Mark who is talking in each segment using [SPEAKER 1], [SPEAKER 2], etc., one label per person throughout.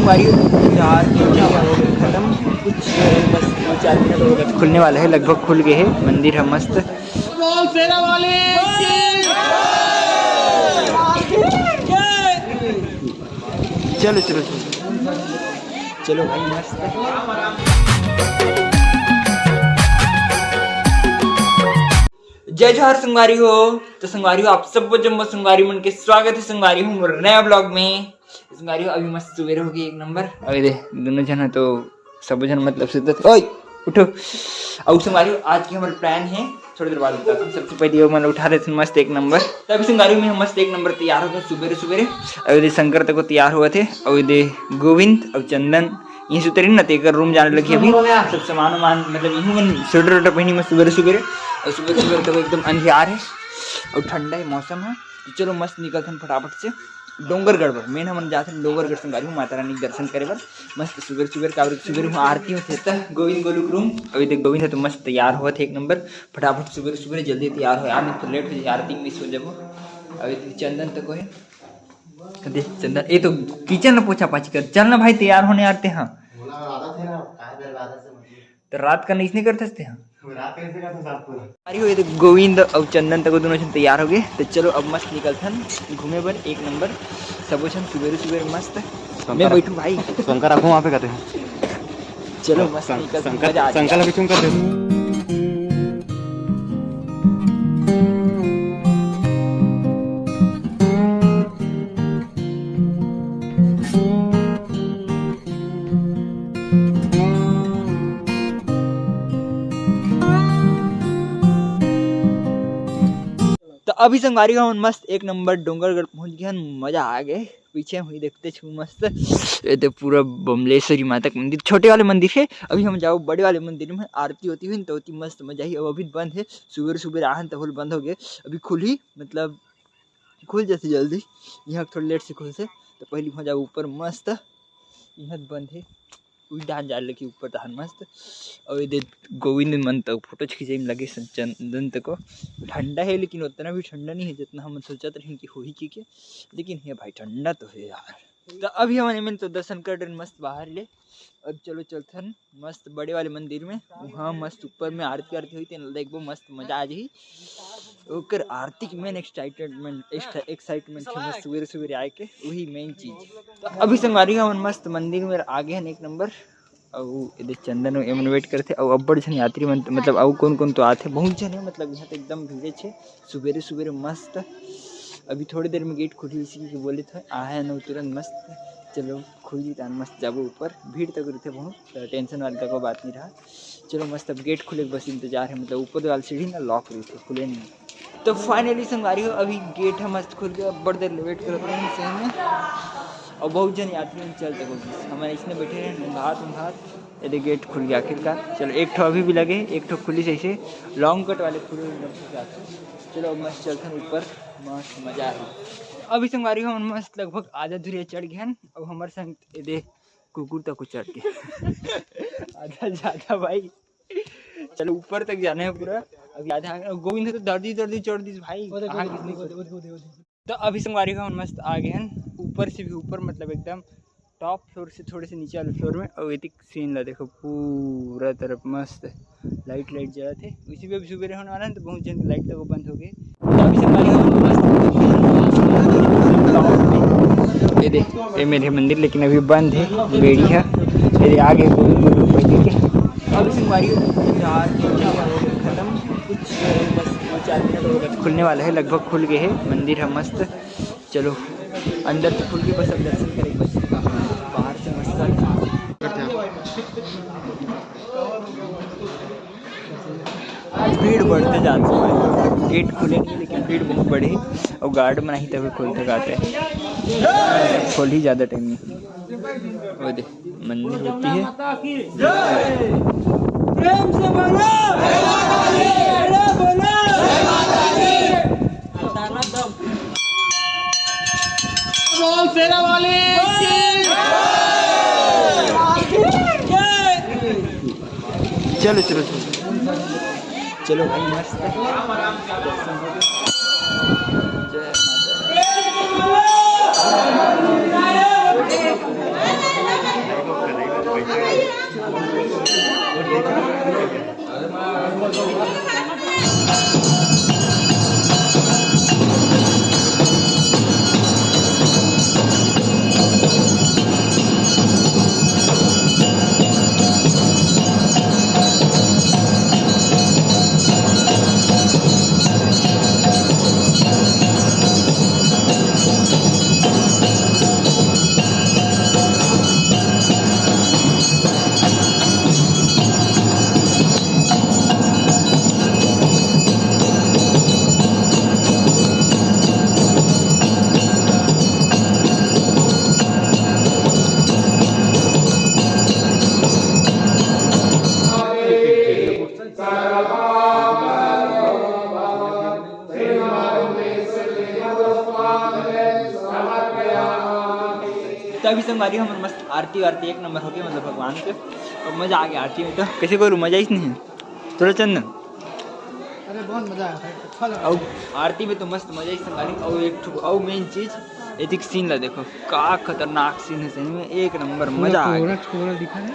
[SPEAKER 1] संगवारी 4 हो गए खत्म, कुछ बस 2-4 मिनट हो गए, खुलने वाला है, लगभग खुल गए है। मंदिर है मस्त। चलो चलो चलो भाई मस्त। जय जोहार संगवारी हो। तो संगवारी हो आप सबको जम्मो संगवारी मन के स्वागत है संगवारी हूँ मोर नया ब्लॉग में। संगवारी हो अभी मस्त सुबह होगी एक नंबर। अभी दे दोनों जन है तो सब जन मतलब सीधा ओए उठो। और संगवारी हो आज की हमारा प्लान है, थोड़ी देर बाद बताता हूँ। सबसे पहले वो मतलब उठा रहे थे मस्त एक नंबर, तभी संगवारी में मस्त एक नंबर तैयार हो गए सुबह सुबह। अभी दे शंकर तक को तैयार हुए थे, और दे गोविंद और चंदन यहीं से उतरी ना तेकर रूम जाने लगी अभी। सब सामान वामान मतलब यहीं स्वेटर वेटर पहनी मैं सुबह सुबह, और सुबह सुबह तो एकदम अंधियार है और ठंडा है मौसम है। तो चलो मस्त निकलते हैं फटाफट से डोंगरगढ़ पर। मेन हम जाते हैं डोंगरगढ़ संगवारी हूँ माता रानी के दर्शन करे पर। मस्त सुबह सुबह का सुबह हूँ आरती होते था गोविंद गोलुक रूम। अभी तक गोविंद है तो मस्त तैयार हुआ थे एक नंबर। फटाफट सुबह सुबह जल्दी तैयार हो यार, नहीं तो लेट हो जाए आरती मिस हो जाबो। अभी चंदन तक है चंदन, ये तो किचन में पोछा पाछी कर चल ना भाई, तैयार होने आते हैं तो रात का नहीं करते थे हम। अरे हो तो गोविंद और चंदन तक दोनों जन तैयार हो गए। तो चलो अब मस्त निकलते हैं घूमे पर एक नंबर सब जन सुबह सुबह मस्त। मैं बैठू भाई
[SPEAKER 2] शंकर रखो वहाँ पे कहते हैं।
[SPEAKER 1] चलो मस्त
[SPEAKER 2] शंकर अभी क्यों करते हैं?
[SPEAKER 1] तो अभी संगवारी का मस्त एक नंबर डोंगरगढ़ पहुंच गया, मजा आ गए। पीछे हुई देखते छू मस्त ये तो पूरा बमलेश्वरी माता का मंदिर, छोटे वाले मंदिर है। अभी हम जाओ बड़े वाले मंदिर में, आरती होती हुई तो होती मस्त मजा ही। अब अभी बंद है, सुबह सुबह आहन तो बंद हो गए। अभी खुली मतलब खुल जैसे जल्दी, यहाँ थोड़ा लेट से खुल से। तो पहले वहाँ जाओ ऊपर मस्त, यहाँ बंद है डान जा लगी ऊपर धान मस्त। और ये गोविंद मन तक फोटो खींचे में लगे चंदन तक को। ठंडा है लेकिन उतना भी ठंडा नहीं है जितना हम सोचा रहे कि हो ही की, लेकिन है भाई ठंडा तो है यार। तो अभी हमारे में तो दर्शन कर रहे मस्त बाहर ले। अब चलो चलते हैं मस्त बड़े वाले मंदिर में, वहाँ मस्त ऊपर में आरती हुई थी, देखो मस्त मजा आ जाही। ओकर आरती की मेन एक्साइटमेंट है मस्त सुबह सुबह आए के, वही मेन चीज। तो अभी संगवारी हम मस्त मंदिर में आगे हैं एक नंबर। और चंदन एमन वेट करते और अब्बड़ जन यात्री मतलब और कौन तो आते बहुत जन है, मतलब यहाँ तो एकदम भीड़े छे सुबह सुबह मस्त। अभी थोड़ी देर में गेट खुली इसी के बोले थे आए न तुरंत मस्त। चलो खुल जाता मस्त जाबो ऊपर, भीड़ तक रहते बहुत, तो टेंशन वाली तक बात नहीं रहा। चलो मस्त अब गेट खुले बस इंतजार है, मतलब ऊपर वाली सीढ़ी ना लॉक रही थी खुले नहीं। तो फाइनली संगवारी हो अभी गेट है मस्त खुल गया, बड़ी देर वेट कर रहे हैं सही में। और बहुत जन यात्री चलते कोशिश हमारे इसने बैठे हैं हाथ यदि गेट खुल गया आखिरकार। चलो एक ठो अभी भी लगे, एक ठो खुली से ऐसे लॉन्ग कट वाले खुले एकदम। चलो मस्त चलते हैं ऊपर, मस्त मजा है। अभी संगवारी हम मस्त लगभग आधा धुरिया चढ़ गए हैं। अब हमारे संग दे कुकुर तक को चढ़ के आधा ज़्यादा भाई। चलो ऊपर तक जाना है पूरा, अभी आधा गोविंद तो दर्दी चढ़ दी भाई। तो अभी संगवारी का हम मस्त आ गए हैं ऊपर से भी ऊपर, मतलब एकदम टॉप फ्लोर से थोड़े से नीचे वाले फ्लोर में। और एक सीन ला देखो पूरा तरफ मस्त लाइट जला थे, उसी पे भी सुबह होने वाला है तो बहुत जन लाइट तक बंद हो गई। तो अभी संगवारी का मस्त ये देख ये मेरे मंदिर लेकिन अभी बंद है, बेड़ी है मेरे आगे पहले के। अभी संगवारी 4 खत्म, कुछ बस 2-4 मिनट हो गए, खुलने वाला है, लगभग खुल गए है। मंदिर है मस्त। चलो अंदर तो खुल गई, बस अब दर्शन करेंगे बस बाहर से मस्त। भीड़ बढ़ते जाते हैं, गेट खुले नहीं लेकिन भीड़ बहुत बड़ी है। और गार्ड में नहीं तभी खोलते गाते हैं, खोल ही ज़्यादा टाइम नहीं। वो दे मंदिर होती है प्रेम से बोलो सेना वाले। चलो चलो चलो भाई मस्त दर्शन हो गए। जय माता। तो अभी संगवारी हम मस्त आरती वारती एक नंबर हो गई, मतलब भगवान के और मजा आ गया आरती में। तो कैसे करूँ, मजा ही नहीं है। चलो चंदन,
[SPEAKER 3] अरे बहुत मजा आया, अच्छा लगा।
[SPEAKER 1] और आरती में तो मस्त मजा ही संगारी। और एक और मेन चीज एक सीन ला देखो, का खतरनाक सीन है सही में, एक नंबर मजा आ गया।
[SPEAKER 3] छोरा दिखा है,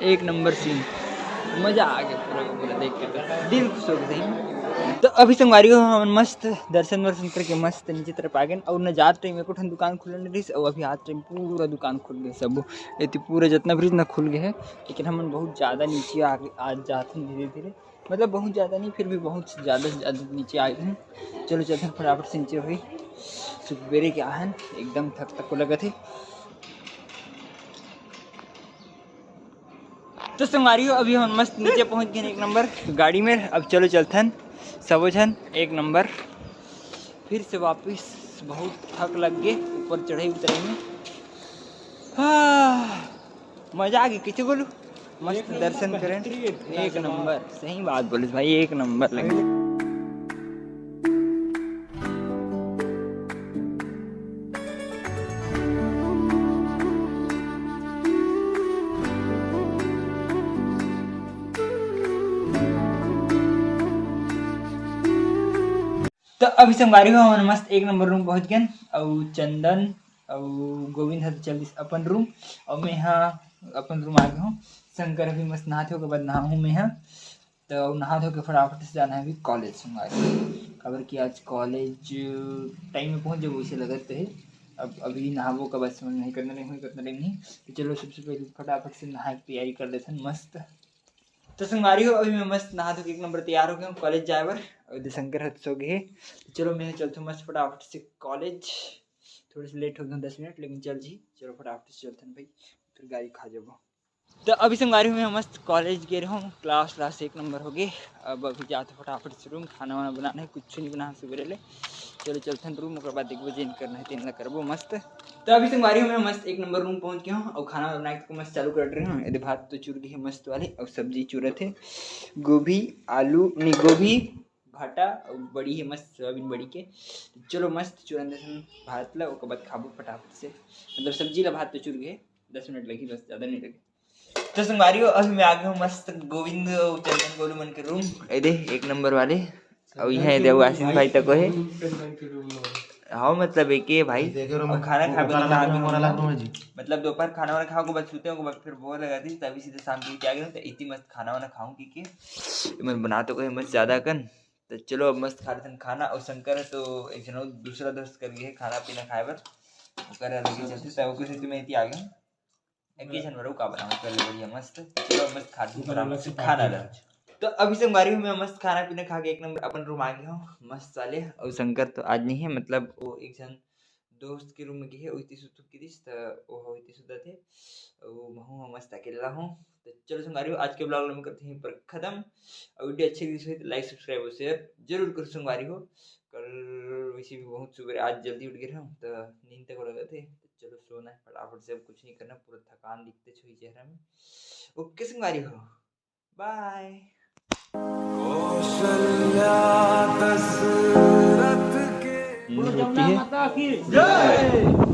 [SPEAKER 1] एक नंबर सीन, मजा आ गया पूरा पूरा देख के, तो दिल खुश हो गया सही में। तो अभी संगवारी हो हम मस्त दर्शन वर्शन करके मस्त नीचे तरफ आ गए। और न जात टाइम एको ठन दुकान खुलल नहीं रही, और अभी आज टाइम पूरा दुकान खुल गए सब, ये पूरा जितना ब्रिज न खुल गए है। लेकिन हम बहुत ज़्यादा नीचे आ गए, आज जाते हैं धीरे धीरे, मतलब बहुत ज़्यादा नहीं फिर भी बहुत ज़्यादा से ज़्यादा नीचे आ गए हैं। चलो चलते हैं फटाफट से नीचे हुई, सुबेरे क्या है एकदम थक को लगे थे। तो संगवारी हो अभी हम मस्त नीचे पहुंच गए एक नंबर गाड़ी में। अब चलो चलते हैं सब जन एक नंबर, फिर से वापस बहुत थक लग गए ऊपर चढ़े उतरे में। मजा आ गई, किसी बोलूँ मस्त दर्शन करें एक नंबर, सही बात बोले भाई, एक नंबर लगे। तो अभी संगवारी हो हम मस्त एक नंबर रूम पहुंच गए। और चंदन और गोविंद है तो चल अपन रूम, और मैं यहाँ अपन रूम आ गया हूँ। शंकर अभी मस्त नहा धो के बाद नहा हूँ मैं यहाँ, तो नहा धो के फटाफट से जाना है अभी कॉलेज। संगवारी खबर कि आज कॉलेज टाइम में पहुँच जाओ, वैसे लगते है। अब अभी नहावो का बस नहीं करना नहीं करना नहीं, तो चलो सबसे पहले फटाफट से नहा की तैयारी कर लेते हैं मस्त। तो संगवारी हो अभी मैं मस्त नहा धो के एक नंबर तैयार हो गया हूँ कॉलेज जाए बर, और शंकर हद सो गए। तो चलो मैं चलता हूँ मस्त फटाफट से कॉलेज, थोड़ी सी लेट हो गया 10 मिनट, लेकिन चल जी चलो फटाफट से चलते हैं भाई, फिर गाड़ी खा जाओ। तो अभी संगवारी में मस्त कॉलेज गए रहा हूँ, क्लास एक नंबर हो गए। अब अभी जाते फटाफट से रूम, खाना वाना बनाना है, कुछ नहीं बना सुबह ले। चलो चलते हैं रूम, और बाद 1 बजे करना है 3 ला करबो मस्त। तो अभी संगवारी में मस्त एक नंबर रूम पहुंच गया हूँ, और खाना बना के मस्त चालू कर रहे हूँ। यदि भात तो चूर गई है मस्त वाले, और सब्जी चूरे थे गोभी आलू नहीं गोभी भाटा और बड़ी है मस्त सोयाबीन बड़ी के। चलो मस्त चूरन भात ला, उसके बाद खाबो फटाफट से, मतलब सब्जी ला भात तो चूर गए, 10 मिनट लगी बस, ज़्यादा नहीं लगे। तो संगवारी हो अभी मैं आ गया हूँ मस्त गोविंद चंदन गोलू मन के रूम, ये एक नंबर वाले। और यहाँ देव आशीष भाई तक है, हाँ मतलब एक ही भाई। और खाना खा मतलब दोपहर खाना वाना खाओ के बाद सोते हो, फिर बोर लगा थी, तभी सीधे शाम को क्या गया। तो इतनी मस्त खाना वाना खाऊं कि मैं बना तो कोई मस्त ज़्यादा कन। तो चलो अब मस्त खा रहे थे खाना। और शंकर तो एक जन दूसरा दोस्त कर गए खाना पीना खाए बर, कर अलग चलते तब कुछ मैं इतनी आ गया एक जनवर का बना पहले बढ़िया मस्त। चलो मस्त खाना ला। तो अभी संगवारी में मस्त खाना पीना खा के एक नंबर अपन रूम आ गया हूँ मस्त वाले। और शंकर तो आज नहीं है, मतलब वो एक जन दोस्त के रूम में गई है, वो इतनी सुतुक की दिस, तो वो इतनी सुता थे, वो मैं मस्त अकेला हूँ। तो चलो संगवारी आज के ब्लॉग में करते हैं पर खत्म। और वीडियो अच्छी लगी तो लाइक सब्सक्राइब और शेयर जरूर करो संगवारी हो। कल वैसे भी बहुत सुबह आज जल्दी उठ गए हूँ, तो नींद तक लगे थे। तो चलो सोना है फटाफट से, अब कुछ नहीं करना, पूरा थकान दिखते छुई चेहरा में। ओके संगवारी हो, बाय।
[SPEAKER 3] माता की जय।